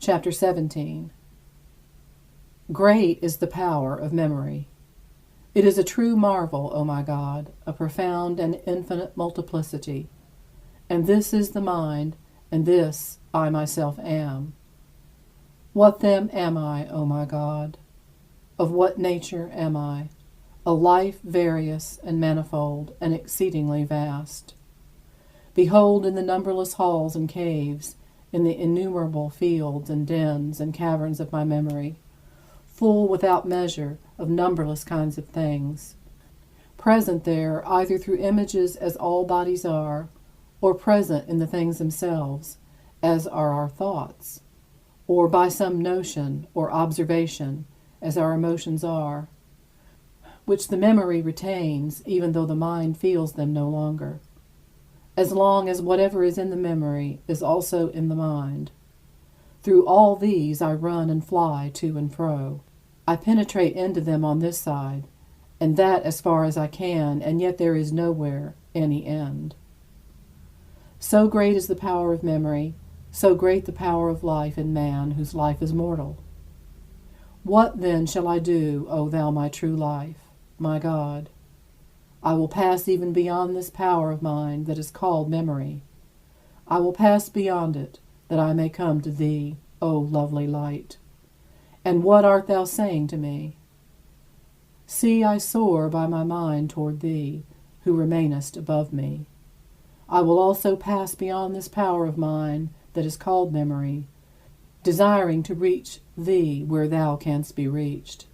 Chapter 17. Great is the power of memory. It is a true marvel, O my God, a profound and infinite multiplicity. And this is the mind, and this I myself am. What then am I, O my God? Of what nature am I? A life various and manifold and exceedingly vast. Behold, in the numberless halls and caves, in the innumerable fields and dens and caverns of my memory, full without measure of numberless kinds of things, present there either through images as all bodies are, or present in the things themselves, as are our thoughts, or by some notion or observation, as our emotions are, which the memory retains even though the mind feels them no longer, as long as whatever is in the memory is also in the mind. Through all these I run and fly to and fro. I penetrate into them on this side, and that as far as I can, and yet there is nowhere any end. So great is the power of memory, so great the power of life in man whose life is mortal. What then shall I do, O thou my true life, my God? I will pass even beyond this power of mine that is called memory. I will pass beyond it, that I may come to thee, O lovely light. And what art thou saying to me? See, I soar by my mind toward thee, who remainest above me. I will also pass beyond this power of mine that is called memory, desiring to reach thee where thou canst be reached,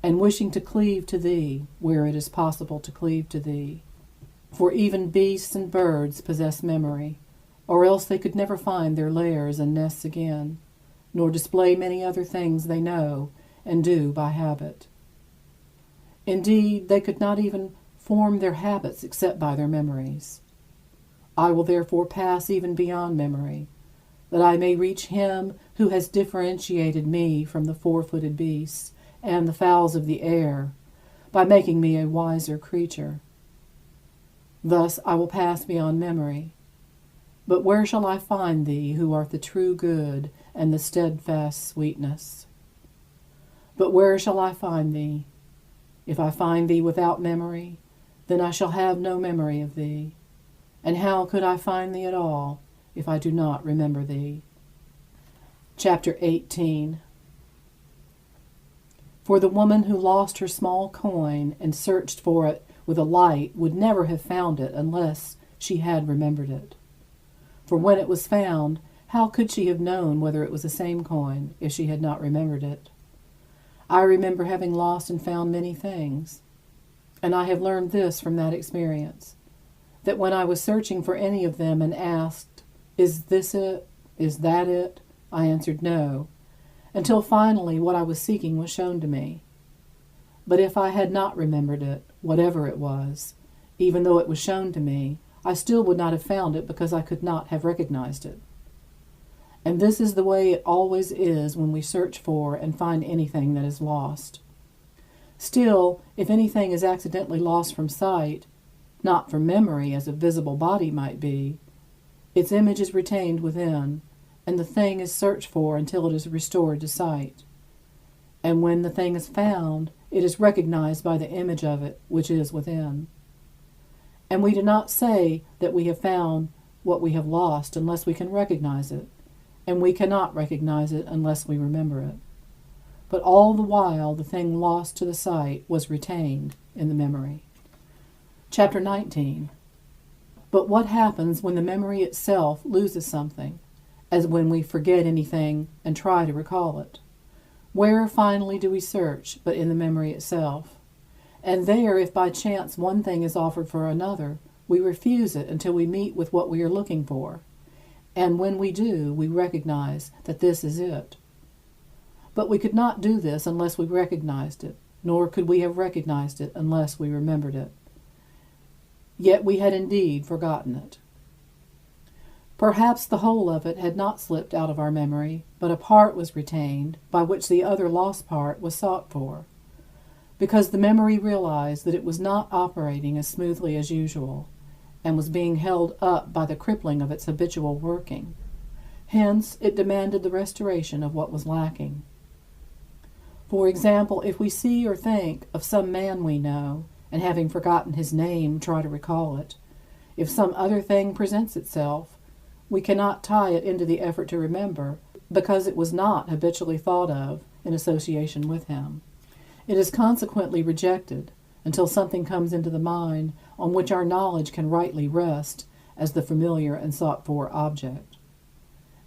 and wishing to cleave to thee where it is possible to cleave to thee. For even beasts and birds possess memory, or else they could never find their lairs and nests again, nor display many other things they know and do by habit. Indeed, they could not even form their habits except by their memories. I will therefore pass even beyond memory, that I may reach him who has differentiated me from the four-footed beasts and the fowls of the air, by making me a wiser creature. Thus I will pass beyond memory. But where shall I find thee, who art the true good and the steadfast sweetness? But where shall I find thee? If I find thee without memory, then I shall have no memory of thee. And how could I find thee at all, if I do not remember thee? Chapter 18. For the woman who lost her small coin and searched for it with a light would never have found it unless she had remembered it. For when it was found, how could she have known whether it was the same coin if she had not remembered it? I remember having lost and found many things, and I have learned this from that experience, that when I was searching for any of them and asked, "Is this it? Is that it?" I answered no, until finally what I was seeking was shown to me. But if I had not remembered it, whatever it was, even though it was shown to me, I still would not have found it because I could not have recognized it. And this is the way it always is when we search for and find anything that is lost. Still, if anything is accidentally lost from sight, not from memory as a visible body might be, its image is retained within, and the thing is searched for until it is restored to sight. And when the thing is found, it is recognized by the image of it which is within. And we do not say that we have found what we have lost unless we can recognize it, and we cannot recognize it unless we remember it. But all the while the thing lost to the sight was retained in the memory. Chapter 19. But what happens when the memory itself loses something, as when we forget anything and try to recall it? Where finally do we search but in the memory itself? And there, if by chance one thing is offered for another, we refuse it until we meet with what we are looking for. And when we do, we recognize that this is it. But we could not do this unless we recognized it, nor could we have recognized it unless we remembered it. Yet we had indeed forgotten it. Perhaps the whole of it had not slipped out of our memory, but a part was retained, by which the other lost part was sought for, because the memory realized that it was not operating as smoothly as usual, and was being held up by the crippling of its habitual working. Hence, it demanded the restoration of what was lacking. For example, if we see or think of some man we know, and having forgotten his name, try to recall it, if some other thing presents itself, we cannot tie it into the effort to remember, because it was not habitually thought of in association with him. It is consequently rejected until something comes into the mind on which our knowledge can rightly rest as the familiar and sought-for object.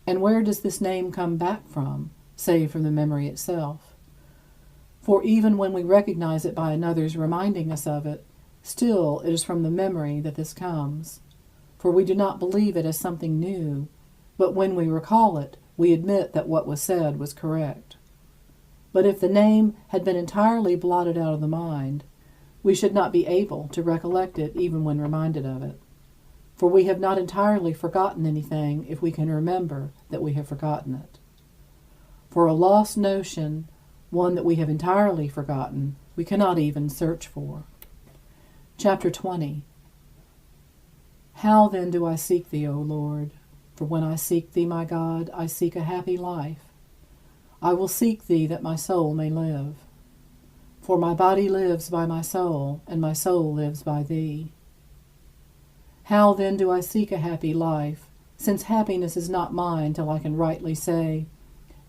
And where does this name come back from, save from the memory itself? For even when we recognize it by another's reminding us of it, still it is from the memory that this comes. For we do not believe it as something new, but when we recall it, we admit that what was said was correct. But if the name had been entirely blotted out of the mind, we should not be able to recollect it even when reminded of it. For we have not entirely forgotten anything if we can remember that we have forgotten it. For a lost notion, one that we have entirely forgotten, we cannot even search for. Chapter 20. How then do I seek thee, O Lord? For when I seek thee, my God, I seek a happy life. I will seek thee that my soul may live. For my body lives by my soul, and my soul lives by thee. How then do I seek a happy life, since happiness is not mine till I can rightly say,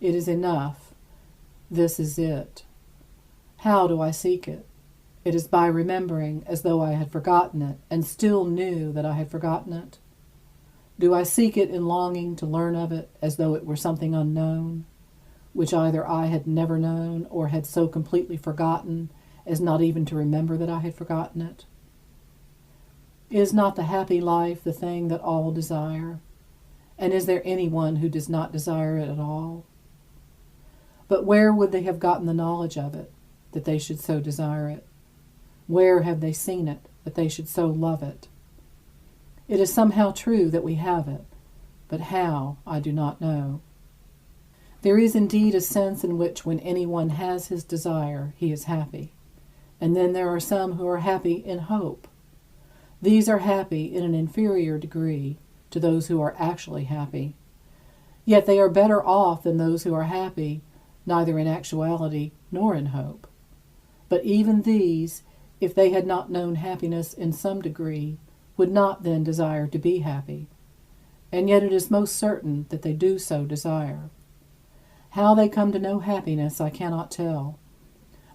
it is enough, this is it. How do I seek it? It is by remembering as though I had forgotten it, and still knew that I had forgotten it. Do I seek it in longing to learn of it as though it were something unknown, which either I had never known or had so completely forgotten as not even to remember that I had forgotten it? Is not the happy life the thing that all desire? And is there anyone who does not desire it at all? But where would they have gotten the knowledge of it, that they should so desire it? Where have they seen it, that they should so love it? It is somehow true that we have it, but how, I do not know. There is indeed a sense in which when anyone has his desire, he is happy. And then there are some who are happy in hope. These are happy in an inferior degree to those who are actually happy. Yet they are better off than those who are happy, neither in actuality nor in hope. But even these, if they had not known happiness in some degree, would not then desire to be happy. And yet it is most certain that they do so desire. How they come to know happiness I cannot tell,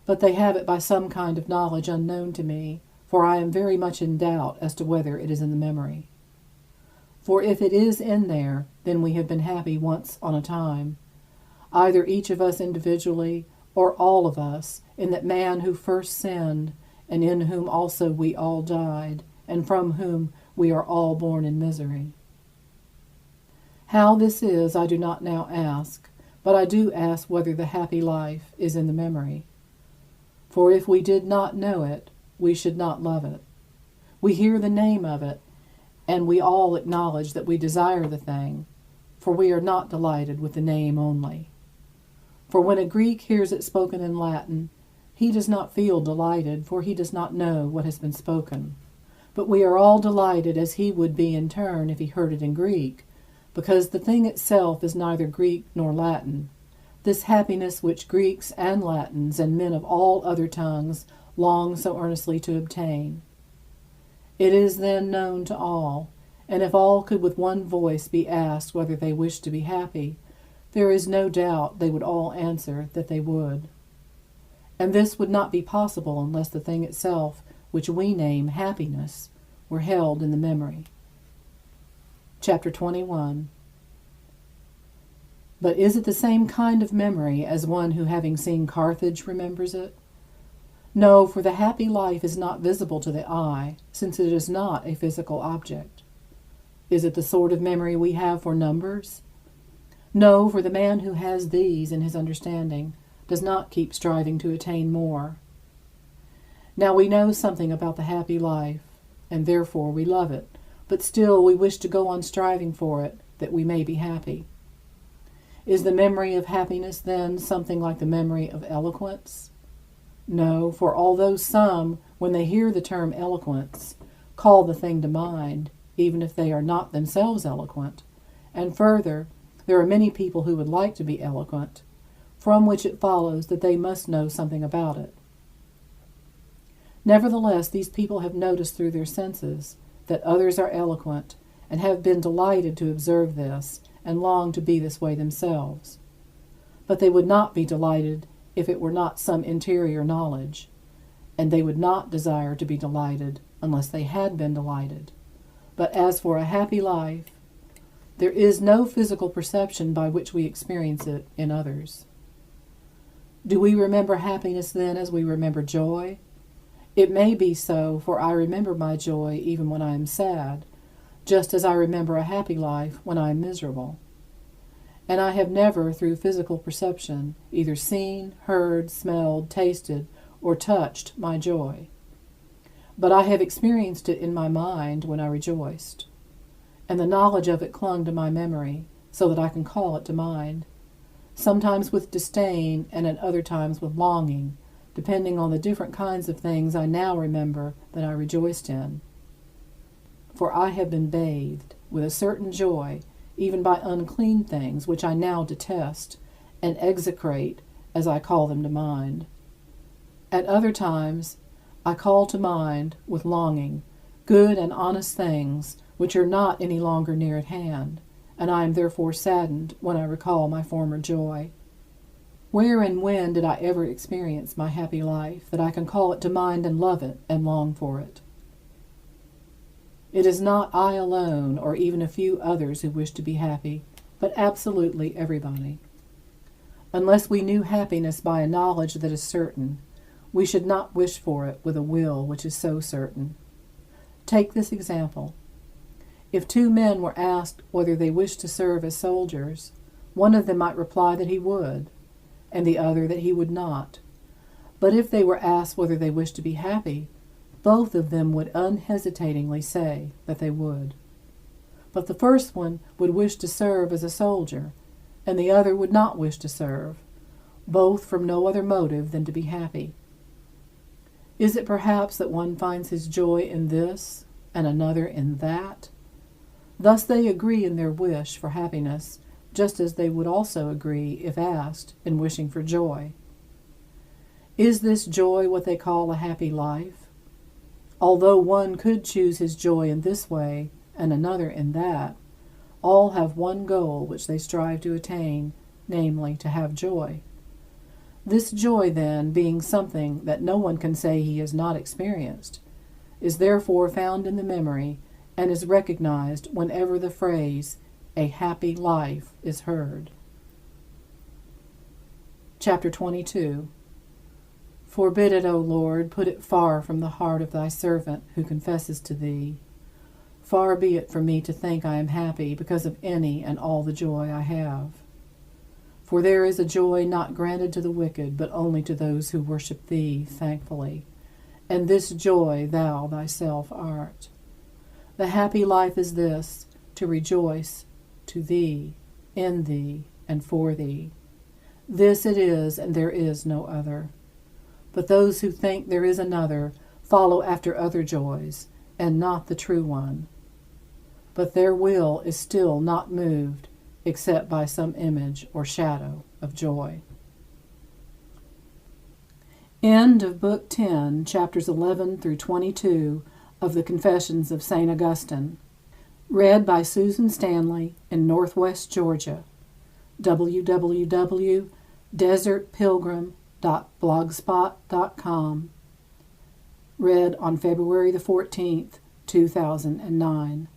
but they have it by some kind of knowledge unknown to me, for I am very much in doubt as to whether it is in the memory. For if it is in there, then we have been happy once on a time, either each of us individually, or all of us, in that man who first sinned, and in whom also we all died, and from whom we are all born in misery. How this is, I do not now ask, but I do ask whether the happy life is in the memory. For if we did not know it, we should not love it. We hear the name of it, and we all acknowledge that we desire the thing, for we are not delighted with the name only. For when a Greek hears it spoken in Latin, he does not feel delighted, for he does not know what has been spoken. But we are all delighted as he would be in turn if he heard it in Greek, because the thing itself is neither Greek nor Latin. This happiness which Greeks and Latins and men of all other tongues long so earnestly to obtain. It is then known to all, and if all could with one voice be asked whether they wish to be happy, there is no doubt they would all answer that they would. And this would not be possible unless the thing itself, which we name happiness, were held in the memory. Chapter 21. But is it the same kind of memory as one who, having seen Carthage, remembers it? No, for the happy life is not visible to the eye, since it is not a physical object. Is it the sort of memory we have for numbers? No, for the man who has these in his understanding does not keep striving to attain more. Now we know something about the happy life, and therefore we love it, but still we wish to go on striving for it, that we may be happy. Is the memory of happiness, then, something like the memory of eloquence? No, for although some, when they hear the term eloquence, call the thing to mind, even if they are not themselves eloquent, and further, There are many people who would like to be eloquent, from which it follows that they must know something about it. Nevertheless, these people have noticed through their senses that others are eloquent, and have been delighted to observe this, and long to be this way themselves. But they would not be delighted if it were not some interior knowledge, and they would not desire to be delighted unless they had been delighted. But as for a happy life, there is no physical perception by which we experience it in others. Do we remember happiness then as we remember joy? It may be so, for I remember my joy even when I am sad, just as I remember a happy life when I am miserable. And I have never, through physical perception, either seen, heard, smelled, tasted, or touched my joy. But I have experienced it in my mind when I rejoiced, and the knowledge of it clung to my memory, so that I can call it to mind, sometimes with disdain and at other times with longing, depending on the different kinds of things I now remember that I rejoiced in. For I have been bathed with a certain joy, even by unclean things, which I now detest, and execrate as I call them to mind. At other times I call to mind, with longing, good and honest things, which are not any longer near at hand, and I am therefore saddened when I recall my former joy. Where and when did I ever experience my happy life, that I can call it to mind and love it and long for it? It is not I alone, or even a few others, who wish to be happy, but absolutely everybody. Unless we knew happiness by a knowledge that is certain, we should not wish for it with a will which is so certain. Take this example. If two men were asked whether they wished to serve as soldiers, one of them might reply that he would, and the other that he would not. But if they were asked whether they wished to be happy, both of them would unhesitatingly say that they would. But the first one would wish to serve as a soldier, and the other would not wish to serve, both from no other motive than to be happy. Is it perhaps that one finds his joy in this, and another in that? Thus they agree in their wish for happiness, just as they would also agree, if asked, in wishing for joy. Is this joy what they call a happy life? Although one could choose his joy in this way, and another in that, all have one goal which they strive to attain, namely, to have joy. This joy, then, being something that no one can say he has not experienced, is therefore found in the memory, and is recognized whenever the phrase, "a happy life," is heard. Chapter 22. Forbid it, O Lord, put it far from the heart of thy servant who confesses to thee. Far be it from me to think I am happy because of any and all the joy I have. For there is a joy not granted to the wicked, but only to those who worship thee thankfully, and this joy thou thyself art. The happy life is this, to rejoice to thee, in thee, and for thee. This it is, and there is no other. But those who think there is another follow after other joys, and not the true one. But their will is still not moved, except by some image or shadow of joy. End of Book 10, chapters 11 through 22 of the Confessions of St. Augustine. Read by Susan Stanley in Northwest Georgia. www.desertpilgrim.blogspot.com. Read on February the 14th, 2009.